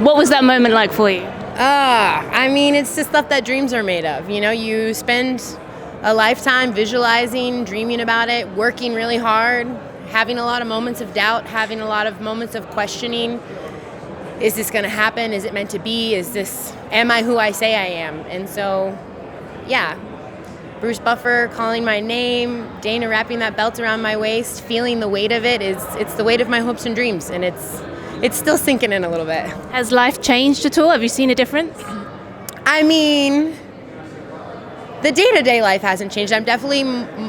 What was that moment like for you? I mean, it's the stuff that dreams are made of. You know, you spend a lifetime visualizing, dreaming about it, working really hard, having a lot of moments of doubt, having a lot of moments of questioning. Is this going to happen? Is it meant to be? Am I who I say I am? And so, yeah, Bruce Buffer calling my name, Dana wrapping that belt around my waist, feeling the weight of it, it's the weight of my hopes and dreams. And it's still sinking in a little bit. Has life changed at all? Have you seen a difference? I mean, the day-to-day life hasn't changed. I'm definitely,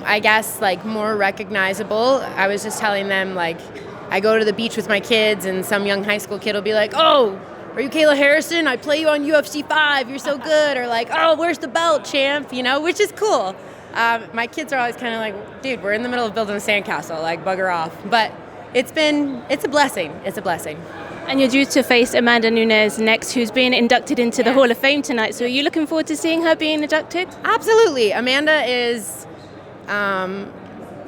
I guess, like more recognizable. I was just telling them, like, I go to the beach with my kids and some young high school kid will be like, oh, are you Kayla Harrison? I play you on UFC 5. You're so good. Or like, oh, where's the belt, champ? You know, which is cool. My kids are always kind of like, dude, we're in the middle of building a sandcastle. Like, bugger off. But it's a blessing. It's a blessing. And you're due to face Amanda Nunes next, who's being inducted into the Hall of Fame tonight. So are you looking forward to seeing her being inducted? Absolutely. Amanda is,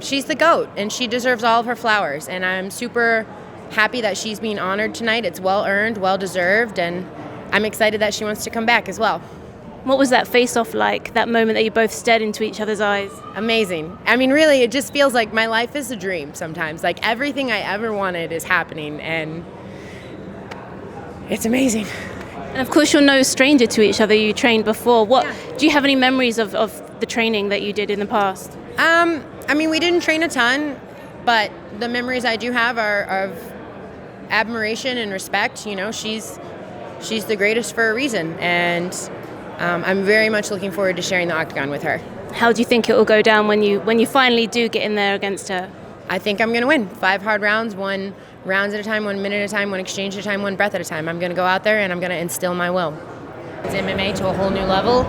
she's the GOAT, and she deserves all of her flowers. And I'm super happy that she's being honored tonight. It's well-earned, well-deserved, and I'm excited that she wants to come back as well. What was that face-off like, that moment that you both stared into each other's eyes? Amazing. I mean, really, it just feels like my life is a dream sometimes. Like, everything I ever wanted is happening, and it's amazing. And of course, you're no stranger to each other. You trained before. Do you have any memories of the training that you did in the past? I mean, we didn't train a ton, but the memories I do have are of admiration and respect. You know, she's the greatest for a reason, and I'm very much looking forward to sharing the octagon with her. How do you think it will go down when you finally do get in there against her? I think I'm going to win. 5 hard rounds, 1 rounds at a time, 1 minute at a time, 1 exchange at a time, 1 breath at a time. I'm going to go out there and I'm going to instill my will. It's MMA to a whole new level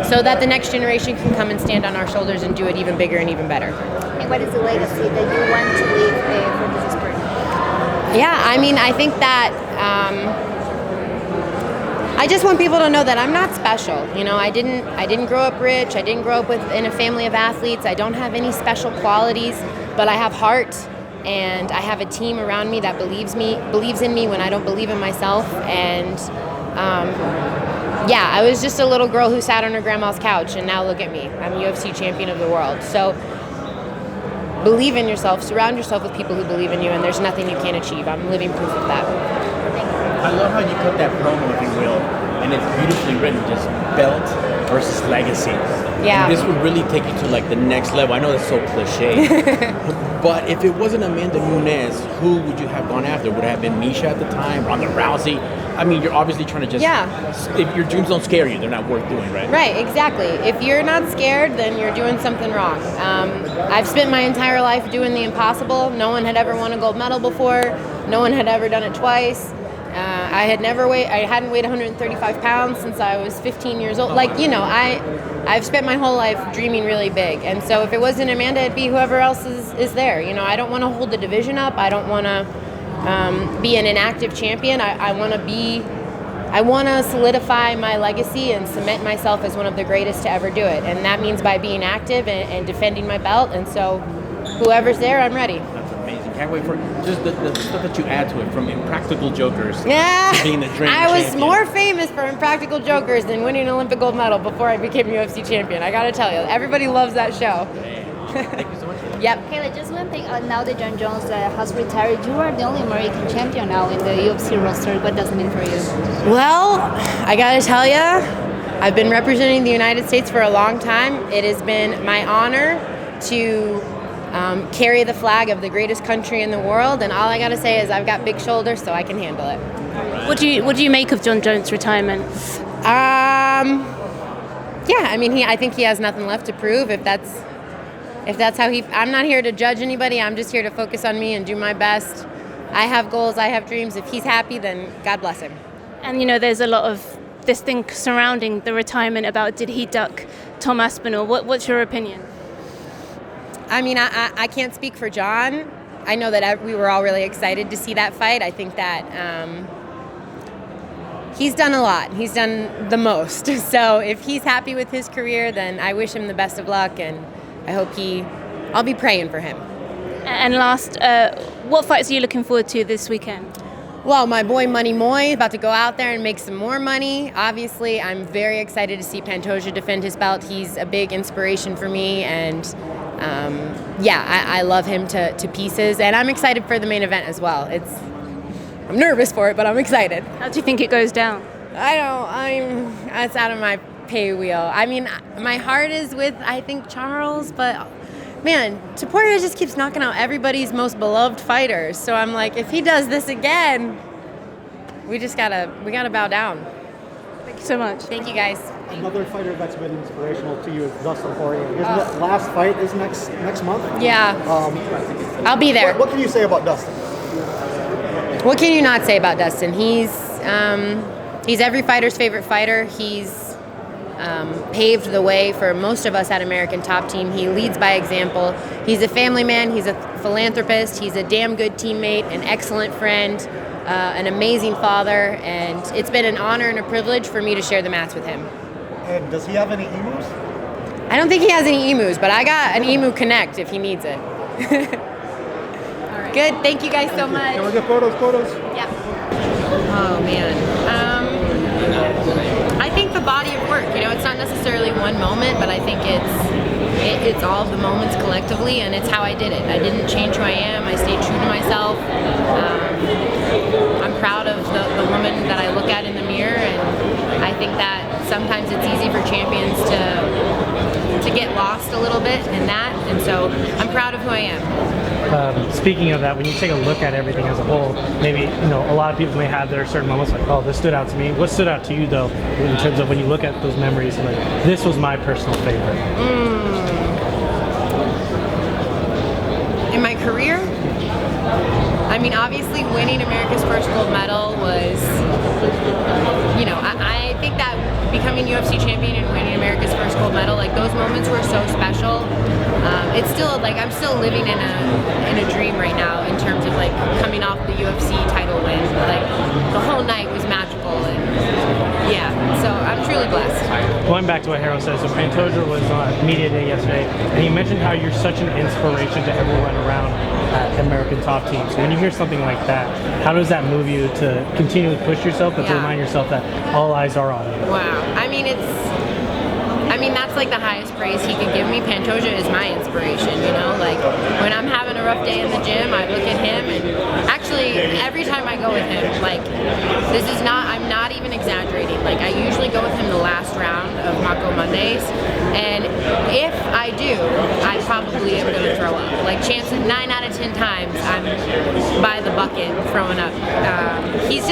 so that the next generation can come and stand on our shoulders and do it even bigger and even better. And what is the legacy that you want to leave for this sport? Yeah, I mean, I think that I just want people to know that I'm not special. You know, I didn't grow up rich. I didn't grow up in a family of athletes. I don't have any special qualities, but I have heart, and I have a team around me that believes in me when I don't believe in myself. And yeah, I was just a little girl who sat on her grandma's couch, and now look at me. I'm UFC champion of the world. So believe in yourself, surround yourself with people who believe in you, and there's nothing you can't achieve. I'm living proof of that. I love how you cut that promo, if you will, and it's beautifully written, just belt versus legacy. Yeah. And this would really take you to like the next level. I know that's so cliche, but if it wasn't Amanda Nunes, who would you have gone after? Would it have been Misha at the time, Ronda Rousey? I mean, you're obviously trying to just, if your dreams don't scare you, they're not worth doing, right? Right, exactly. If you're not scared, then you're doing something wrong. I've spent my entire life doing the impossible. No one had ever won a gold medal before. No one had ever done it twice. I hadn't weighed 135 pounds since I was 15 years old. Like, you know, I've spent my whole life dreaming really big. And so if it wasn't Amanda, it'd be whoever else is there. You know, I don't want to hold the division up. I don't want to be an inactive champion. I want to solidify my legacy and cement myself as one of the greatest to ever do it. And that means by being active and defending my belt. And so whoever's there, I'm ready. Can't wait for just the stuff that you add to it, from Impractical Jokers to being the dream I was champion. more famous for Impractical Jokers than winning an Olympic gold medal before I became UFC champion. I gotta tell you, everybody loves that show. Thank you so much for that. Yep. Kayla, just one thing. Now that Jon Jones has retired, you are the only American champion now in the UFC roster. What does it mean for you? Well, I gotta tell you, I've been representing the United States for a long time. It has been my honor to carry the flag of the greatest country in the world, and all I gotta say is I've got big shoulders, so I can handle it. What do you make of Jon Jones' retirement? Yeah, I mean, I think he has nothing left to prove. If that's how I'm not here to judge anybody. I'm just here to focus on me and do my best. I have goals, I have dreams. If he's happy, then God bless him. And you know, there's a lot of this thing surrounding the retirement about did he duck Tom Aspinall? What's your opinion? I mean, I can't speak for Jon. I know that we were all really excited to see that fight. I think that he's done a lot. He's done the most. So if he's happy with his career, then I wish him the best of luck, and I hope I'll be praying for him. And last, what fights are you looking forward to this weekend? Well, my boy Money Moy is about to go out there and make some more money. Obviously, I'm very excited to see Pantoja defend his belt. He's a big inspiration for me, and I love him to pieces. And I'm excited for the main event as well. I'm nervous for it, but I'm excited. How do you think it goes down? It's out of my pay wheel. I mean, my heart is with, I think, Charles, but man, Topuria just keeps knocking out everybody's most beloved fighters. So I'm like, if he does this again, we gotta bow down. Thank you so much. Thank you, guys. Another fighter that's been inspirational to you is Dustin Poirier. His last fight is next month. Yeah. I'll be there. What can you say about Dustin? What can you not say about Dustin? He's every fighter's favorite fighter. He's paved the way for most of us at American Top Team. He leads by example. He's a family man. He's a philanthropist. He's a damn good teammate, an excellent friend, an amazing father, and it's been an honor and a privilege for me to share the mats with him. And does he have any emus? I don't think he has any emus, but I got an emu connect if he needs it. Good. Thank you guys so much. Can we get photos? Yeah. Oh, man. I think the body of work, it's not necessarily one moment, but I think it's all of the moments collectively, and it's how I did it. I didn't change who I am. I stayed true to myself. I'm proud of the woman that I look at in the mirror, and I think that sometimes it's easy for champions to get lost a little bit in that, and so I'm proud of who I am. Speaking of that, when you take a look at everything as a whole, maybe a lot of people may have their certain moments like, oh, this stood out to me. What stood out to you though, in terms of when you look at those memories and like, this was my personal favorite? In my career, I mean, obviously winning America's first gold medal was, I think that becoming UFC champion and winning America's first gold medal, like those moments were so special. It's still like I'm still living in a dream right now in terms of like coming off the UFC title win. Like the whole night was magical, and so I'm truly blessed. Going back to what Harold said, so Pantoja was on Media Day yesterday, and he mentioned how you're such an inspiration to everyone around at American Top Team. So when you hear something like that, how does that move you to continually push yourself, but to remind yourself that all eyes are on you? Wow. I mean, that's like the highest praise he could give me. Pantoja is my inspiration, like when I'm having a rough day in the gym, I look at him, and actually every time I go with him, like I'm not even exaggerating. Like I usually go with him the last round of Mako Mondays, and if I do, I probably am going to throw up. Like chances 9 out of 10 times I'm by the bucket throwing up. He's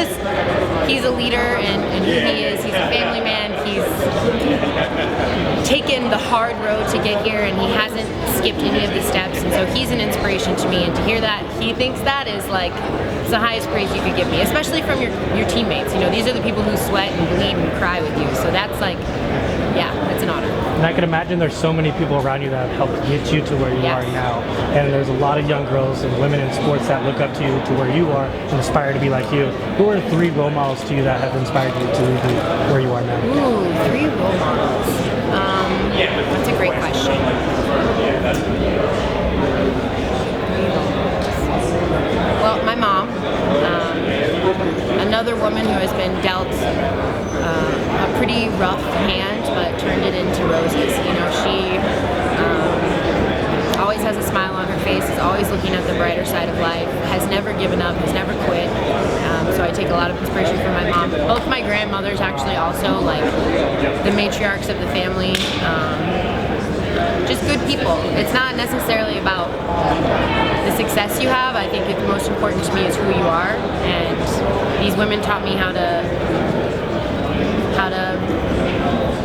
a leader, and who he is. He's a family man. He's taken the hard road to get here, and he hasn't skipped any of the steps, and so he's an inspiration to me, and to hear that he thinks that is like it's the highest praise you could give me, especially from your teammates. These are the people who sweat and bleed and cry with you, so that's like it's an honor. And I can imagine there's so many people around you that have helped get you to where you are now, and there's a lot of young girls and women in sports that look up to you to where you are and aspire to be like you. Who are 3 role models to you that have inspired you to be where you are now? Ooh, 3 role models. That's a great question. Well, my mom, another woman who has been dealt a pretty rough hand, but turned it into roses. She always has a smile on her face, is always looking at the brighter side of life, has never given up, has never quit. So I take a lot of inspiration from my mom. Both my grandmothers actually also, like the matriarchs of the family. Just good people. It's not necessarily about the success you have. I think it's most important to me is who you are, and these women taught me how to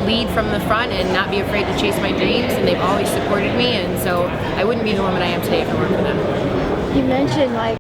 lead from the front and not be afraid to chase my dreams, and they've always supported me, and so I wouldn't be the woman I am today if it weren't for them. You mentioned like